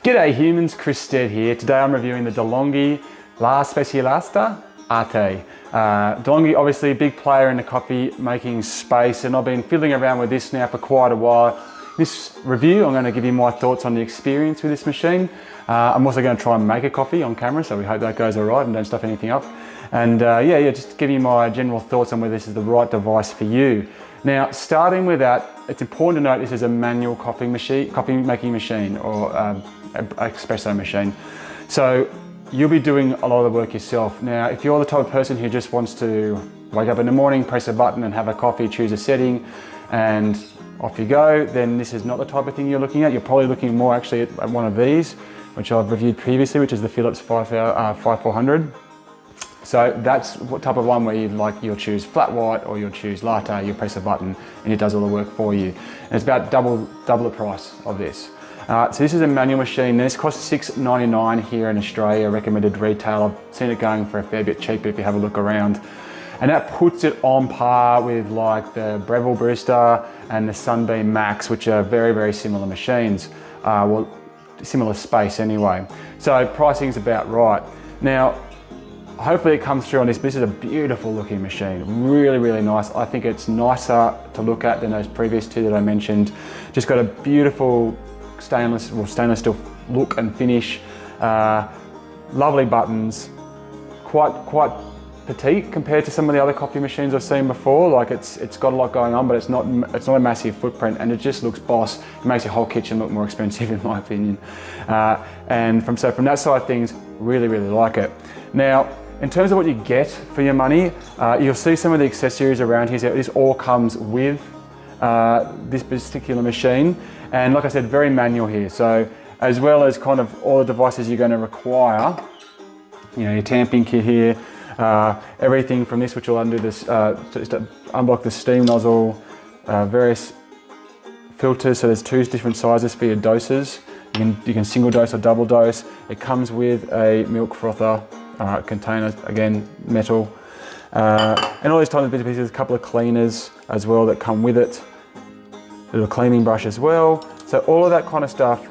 G'day humans, Chris Stead here. Today I'm reviewing the Delonghi La Specialista Arte. Delonghi, obviously a big player in the coffee making space, and I've been fiddling around with this now for quite a while. This review, I'm going to give you my thoughts on the experience with this machine. I'm also going to try and make a coffee on camera, so we hope that goes all right and don't stuff anything up. And just give you my general thoughts on whether this is the right device for you. Now, starting with that, it's important to note this is a manual coffee making machine, or expresso machine. So you'll be doing a lot of the work yourself. Now, if you're the type of person who just wants to wake up in the morning, press a button and have a coffee, choose a setting, and off you go, then this is not the type of thing you're looking at. You're probably looking more actually at one of these, which I've reviewed previously, which is the Philips 5400. So that's what type of one where you'll choose flat white or you'll choose latte, you'll press a button and it does all the work for you. And it's about double the price of this. So this is a manual machine. This costs $6.99 here in Australia, recommended retail. I've seen it going for a fair bit cheaper if you have a look around. And that puts it on par with like the Breville Barista and the Sunbeam Max, which are very, very similar machines. Well, similar space anyway. So pricing's about right. Now, hopefully it comes through on this. This is a beautiful looking machine, really, really nice. I think it's nicer to look at than those previous two that I mentioned. Just got a beautiful stainless steel look and finish. Lovely buttons, quite petite compared to some of the other coffee machines I've seen before. Like it's got a lot going on, but it's not a massive footprint, and it just looks boss. It makes your whole kitchen look more expensive in my opinion. And from that side of things, really, really like it. Now, in terms of what you get for your money, you'll see some of the accessories around here. So this all comes with this particular machine. And like I said, very manual here. So as well as kind of all the devices you're going to require, your tamping kit here, everything from this, which will undo this, just to unblock the steam nozzle, various filters. So there's two different sizes for your doses. You can single dose or double dose. It comes with a milk frother container, again, metal. And all these tiny bits and pieces, a couple of cleaners as well that come with it. A little cleaning brush as well. So all of that kind of stuff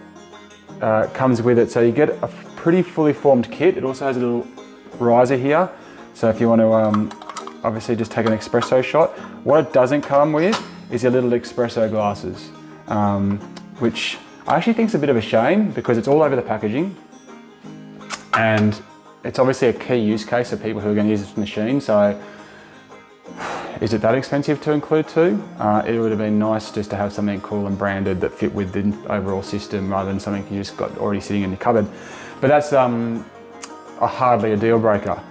comes with it. So you get a pretty fully formed kit. It also has a little riser here. So if you want to obviously just take an espresso shot. What it doesn't come with is your little espresso glasses, which I actually think is a bit of a shame because it's all over the packaging. And it's obviously a key use case for people who are going to use this machine. So is it that expensive to include too? It would have been nice just to have something cool and branded that fit with the overall system rather than something you just got already sitting in your cupboard. But that's hardly a deal breaker.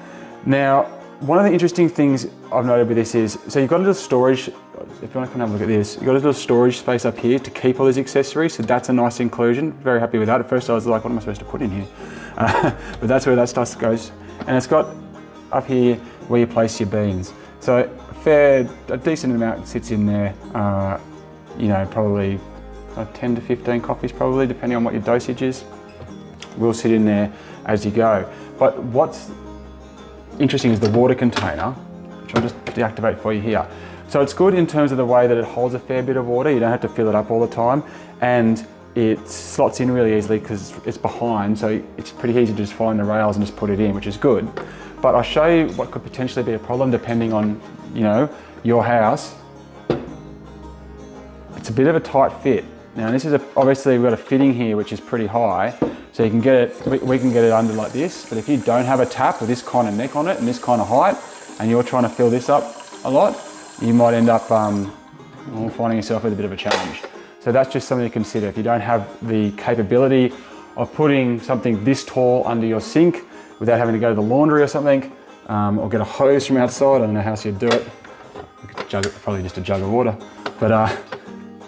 Now, one of the interesting things I've noted with this is, so you've got a little storage, if you want to come and have a look at this, you've got a little storage space up here to keep all these accessories, so that's a nice inclusion. Very happy with that. At first I was like, what am I supposed to put in here? But that's where that stuff goes. And it's got up here where you place your beans. So a decent amount sits in there, probably 10 to 15 coffees probably, depending on what your dosage is, will sit in there as you go. But what's interesting is the water container, which I'll just deactivate for you here. So it's good in terms of the way that it holds a fair bit of water. You don't have to fill it up all the time, and it slots in really easily because it's behind, so it's pretty easy to just find the rails and just put it in, which is good. But I'll show you what could potentially be a problem depending on, your house. It's a bit of a tight fit. Now this is obviously we've got a fitting here which is pretty high, so you can get it, we can get it under like this, but if you don't have a tap with this kind of neck on it and this kind of height, and you're trying to fill this up a lot, you might end up finding yourself with a bit of a challenge. So that's just something to consider. If you don't have the capability of putting something this tall under your sink without having to go to the laundry or something, or get a hose from outside, I don't know how else you'd do it. Probably just a jug of water, but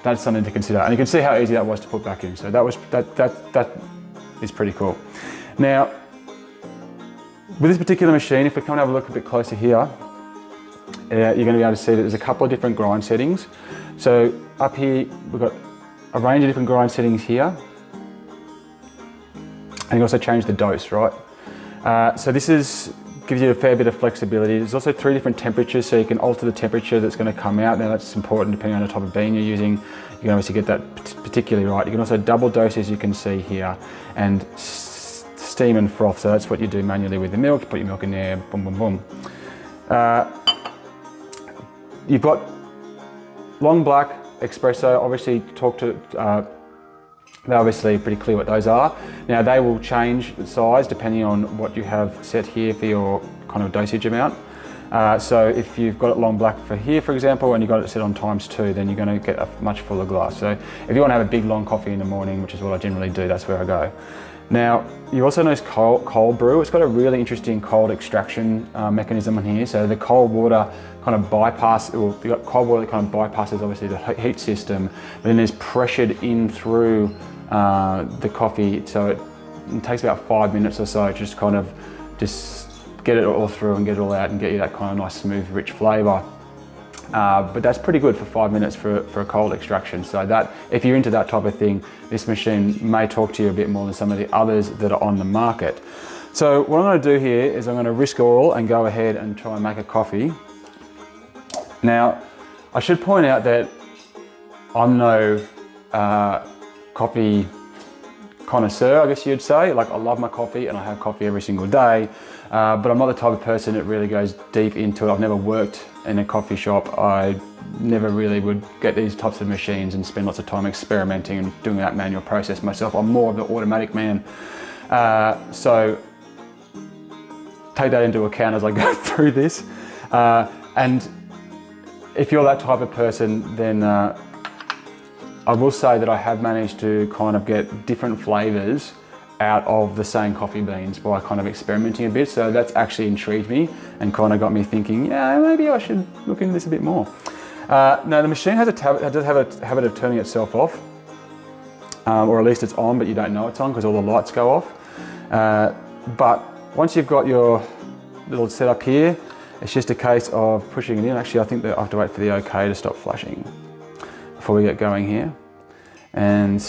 that's something to consider. And you can see how easy that was to put back in. So that is pretty cool. Now, with this particular machine, if we come and have a look a bit closer here, you're going to be able to see that there's a couple of different grind settings. So up here, we've got a range of different grind settings here. And you also change the dose, right? So this is gives you a fair bit of flexibility. There's also 3 different temperatures, so you can alter the temperature that's going to come out. Now that's important depending on the type of bean you're using. You can obviously get that particularly right. You can also double dose, as you can see here, and steam and froth. So that's what you do manually with the milk. You put your milk in there, boom, boom, boom. You've got long black, espresso. Obviously, they're obviously pretty clear what those are. Now they will change the size depending on what you have set here for your kind of dosage amount. So if you've got it long black for here, for example, and you've got it set on ×2, then you're going to get a much fuller glass. So if you want to have a big long coffee in the morning, which is what I generally do, that's where I go. Now, you also notice cold brew. It's got a really interesting cold extraction mechanism on here. So the cold water kind of you've got cold water that kind of bypasses obviously the heat system, but then there's pressured in through the coffee. So it takes about 5 minutes or so to just get it all through and get it all out and get you that kind of nice, smooth, rich flavor. But that's pretty good for 5 minutes for a cold extraction. So that, if you're into that type of thing, this machine may talk to you a bit more than some of the others that are on the market. So what I'm going to do here is I'm going to risk all and go ahead and try and make a coffee. Now, I should point out that I'm no coffee connoisseur, I guess you'd say. Like, I love my coffee and I have coffee every single day, but I'm not the type of person that really goes deep into it. I've never worked in a coffee shop. I never really would get these types of machines and spend lots of time experimenting and doing that manual process myself. I'm more of the automatic man. So take that into account as I go through this. And if you're that type of person, then I will say that I have managed to kind of get different flavors out of the same coffee beans by kind of experimenting a bit. So that's actually intrigued me and kind of got me thinking, yeah, maybe I should look into this a bit more. Now the machine does have a habit of turning itself off, or at least it's on, but you don't know it's on because all the lights go off. But once you've got your little setup here, it's just a case of pushing it in. Actually, I think that I have to wait for the OK to stop flashing before we get going here. And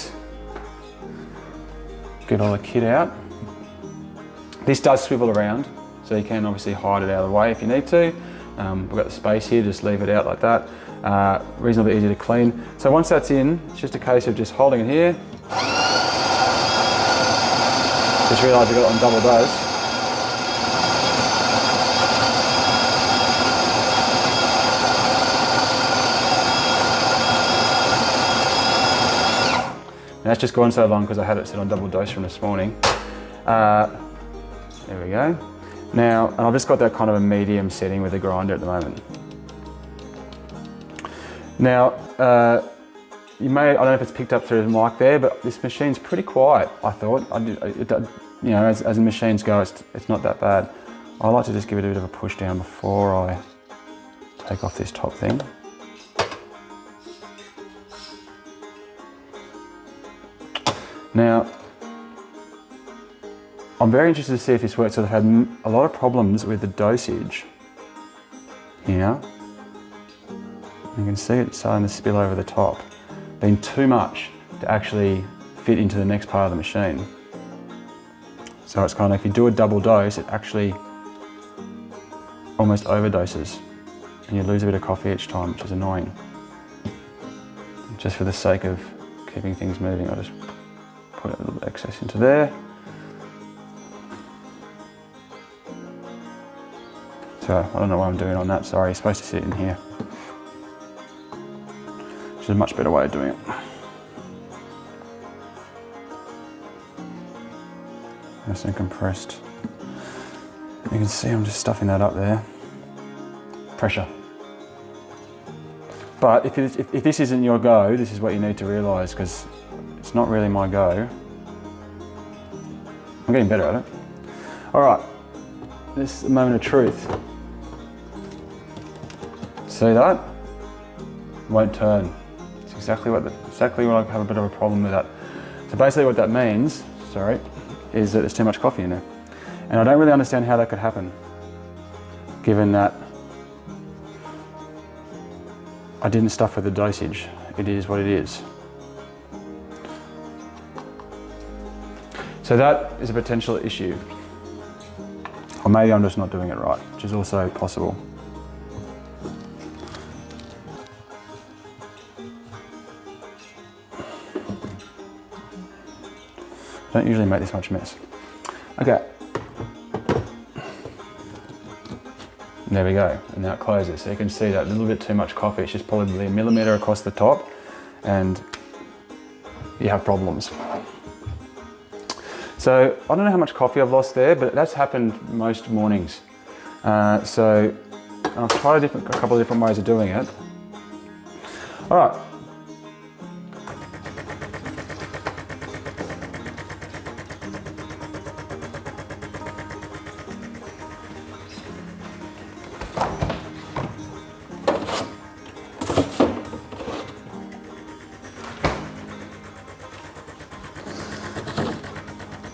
get all the kit out. This does swivel around, so you can obviously hide it out of the way if you need to. We've got the space here, just leave it out like that. Reasonably easy to clean. So once that's in, it's just a case of just holding it here. Just realised I got it on double dose. And that's just gone so long because I had it set on double dose from this morning. There we go. Now, and I've just got that kind of a medium setting with the grinder at the moment. Now, I don't know if it's picked up through the mic there, but this machine's pretty quiet, I thought. You know, as the machines go, it's not that bad. I like to just give it a bit of a push down before I take off this top thing. Now, I'm very interested to see if this works. So I've had a lot of problems with the dosage here. You can see it starting to spill over the top. Been too much to actually fit into the next part of the machine. So it's kind of, if you do a double dose, it actually almost overdoses and you lose a bit of coffee each time, which is annoying. Just for the sake of keeping things moving, I'll just put a little excess into there. So I don't know what I'm doing on that, sorry, it's supposed to sit in here. Which is a much better way of doing it. Nice and compressed. You can see I'm just stuffing that up there. Pressure. But if this isn't your go, this is what you need to realise, because it's not really my go. I'm getting better at it. All right, this is the moment of truth. See that? Won't turn. It's exactly what I have a bit of a problem with that. So basically what that means, sorry, is that there's too much coffee in there. And I don't really understand how that could happen, given that I didn't stuff with the dosage. It is what it is. So that is a potential issue. Or maybe I'm just not doing it right, which is also possible. I don't usually make this much mess. Okay. There we go, and now it closes. So you can see that a little bit too much coffee. It's just probably a millimetre across the top, and you have problems. So I don't know how much coffee I've lost there, but that's happened most mornings. So I've tried a couple of different ways of doing it. All right.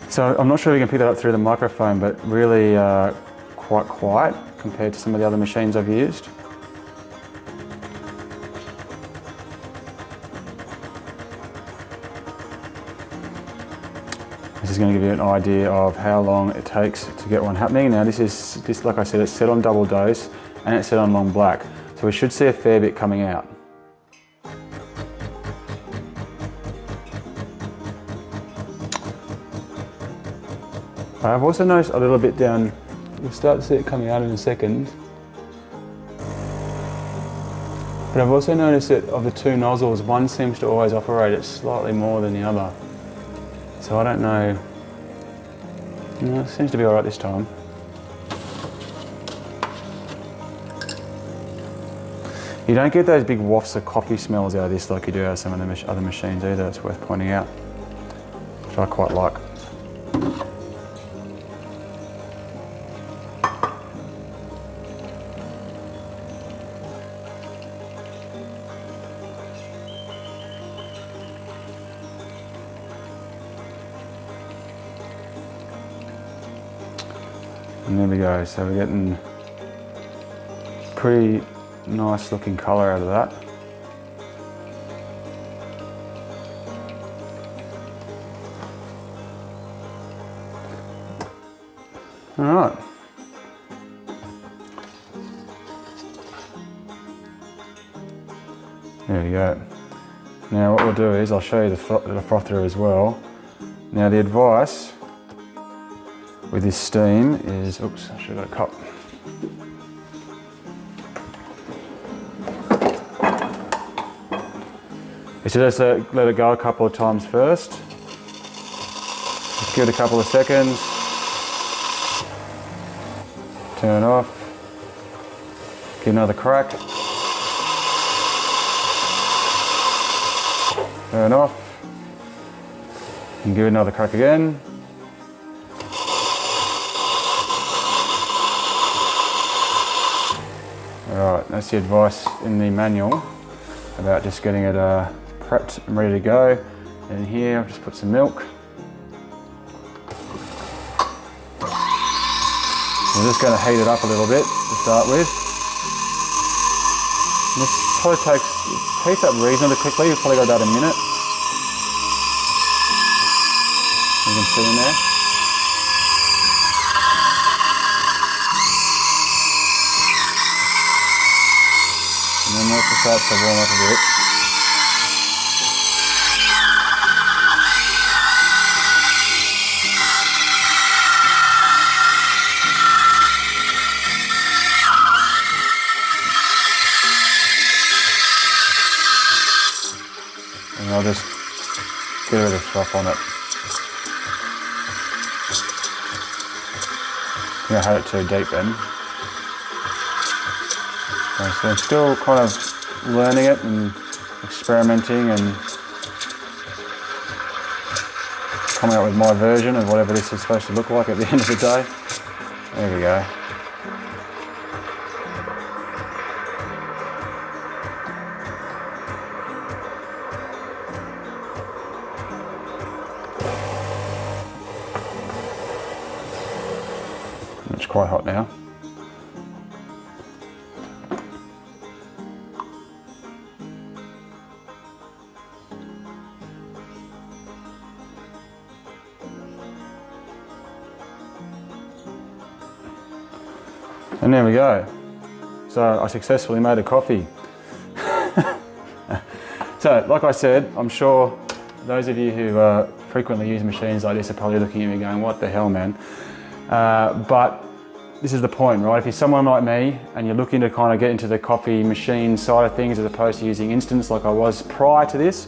So I'm not sure if you can pick that up through the microphone, but really quite quiet compared to some of the other machines I've used. This is going to give you an idea of how long it takes to get one happening. Now this, like I said, it's set on double dose and it's set on long black. So we should see a fair bit coming out. I've also noticed a little bit down, you'll start to see it coming out in a second. But I've also noticed that of the two nozzles, one seems to always operate it slightly more than the other. So I don't know, no, it seems to be all right this time. You don't get those big wafts of coffee smells out of this like you do out of some of the other machines either, it's worth pointing out, which I quite like. And there we go, so we're getting pretty nice looking colour out of that. All right. There we go. Now what we'll do is I'll show you the frother as well. Now the advice with this steam is, oops, I should have got a cup. Is to just let it go a couple of times first. Just give it a couple of seconds. Turn it off. Give another crack. Turn off. And give it another crack again. Alright, that's the advice in the manual about just getting it prepped and ready to go. And here I've just put some milk. We're just going to heat it up a little bit to start with. And this probably heats up reasonably quickly. You've probably got about a minute. You can see in there. And then once it starts to warm up a bit, and I'll just get rid of stuff on it. I had it too deep then. Okay, so I'm still kind of learning it and experimenting and coming up with my version of whatever this is supposed to look like at the end of the day. There we go. It's quite hot now. And there we go. So I successfully made a coffee. So, like I said, I'm sure those of you who frequently use machines like this are probably looking at me going, what the hell, man? But this is the point, right? If you're someone like me and you're looking to kind of get into the coffee machine side of things as opposed to using instants like I was prior to this,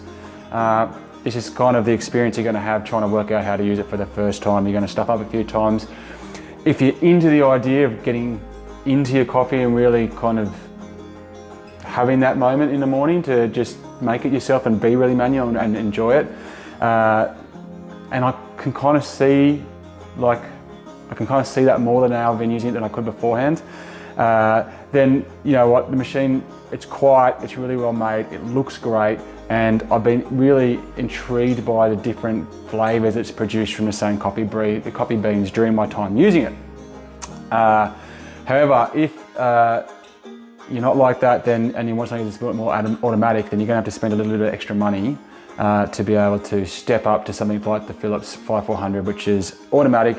this is kind of the experience you're going to have trying to work out how to use it for the first time. You're going to stuff up a few times. If you're into the idea of getting into your coffee and really kind of having that moment in the morning to just make it yourself and be really manual and enjoy it, and I can kind of see that more than now I've been using it than I could beforehand, then you know what, the machine, it's quiet, it's really well made, it looks great, and I've been really intrigued by the different flavors it's produced from the same coffee beans during my time using it. However, if you're not like that, then and you want something that's a bit more automatic, then you're going to have to spend a little bit of extra money to be able to step up to something like the Philips 5400, which is automatic,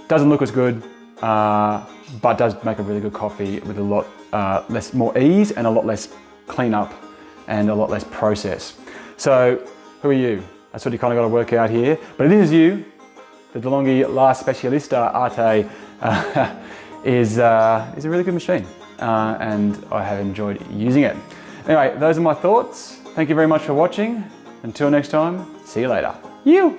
doesn't look as good, but does make a really good coffee with a lot more ease and a lot less cleanup and a lot less process. So who are you? That's what you kind of got to work out here. But it is you. The Delonghi La Specialista Arte is a really good machine, and I have enjoyed using it. Anyway, those are my thoughts. Thank you very much for watching. Until next time, see you later. You!